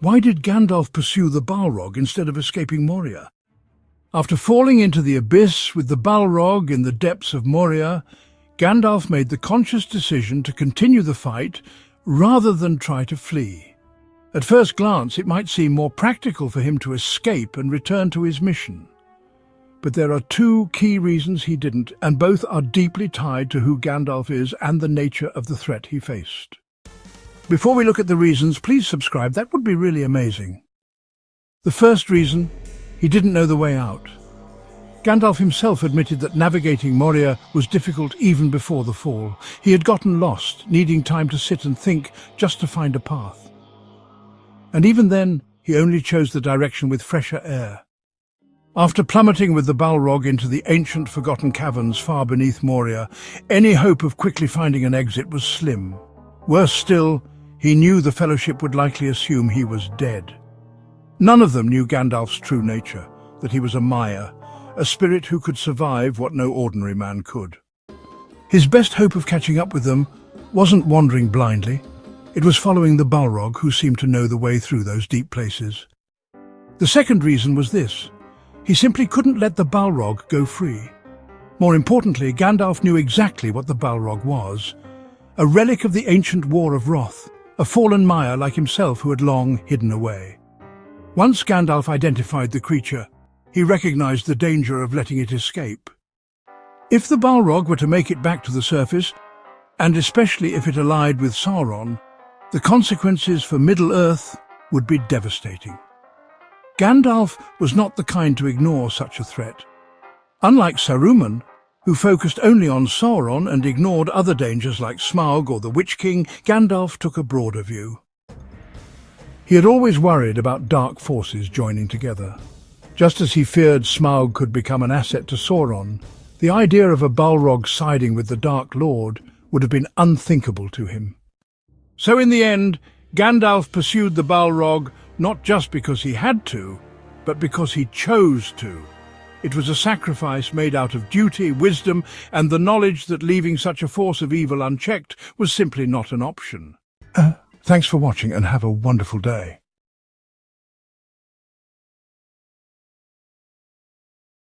Why did Gandalf pursue the Balrog instead of escaping Moria? After falling into the abyss with the Balrog in the depths of Moria, Gandalf made the conscious decision to continue the fight rather than try to flee. At first glance, it might seem more practical for him to escape and return to his mission. But there are two key reasons he didn't, and both are deeply tied to who Gandalf is and the nature of the threat he faced. Before we look at the reasons, please subscribe. That would be really amazing. The first reason, he didn't know the way out. Gandalf himself admitted that navigating Moria was difficult even before the fall. He had gotten lost, needing time to sit and think just to find a path. And even then, he only chose the direction with fresher air. After plummeting with the Balrog into the ancient forgotten caverns far beneath Moria, any hope of quickly finding an exit was slim. Worse still, he knew the Fellowship would likely assume he was dead. None of them knew Gandalf's true nature, that he was a Maya, a spirit who could survive what no ordinary man could. His best hope of catching up with them wasn't wandering blindly. It was following the Balrog, who seemed to know the way through those deep places. The second reason was this. He simply couldn't let the Balrog go free. More importantly, Gandalf knew exactly what the Balrog was. A relic of the ancient War of Wrath, a fallen Maya like himself who had long hidden away. Once Gandalf identified the creature, he recognized the danger of letting it escape. If the Balrog were to make it back to the surface, and especially if it allied with Sauron, the consequences for Middle-earth would be devastating. Gandalf was not the kind to ignore such a threat. Unlike Saruman, who focused only on Sauron and ignored other dangers like Smaug or the Witch King, Gandalf took a broader view. He had always worried about dark forces joining together. Just as he feared Smaug could become an asset to Sauron, the idea of a Balrog siding with the Dark Lord would have been unthinkable to him. So in the end, Gandalf pursued the Balrog not just because he had to, but because he chose to. It was a sacrifice made out of duty, wisdom, and the knowledge that leaving such a force of evil unchecked was simply not an option. Thanks for watching and have a wonderful day.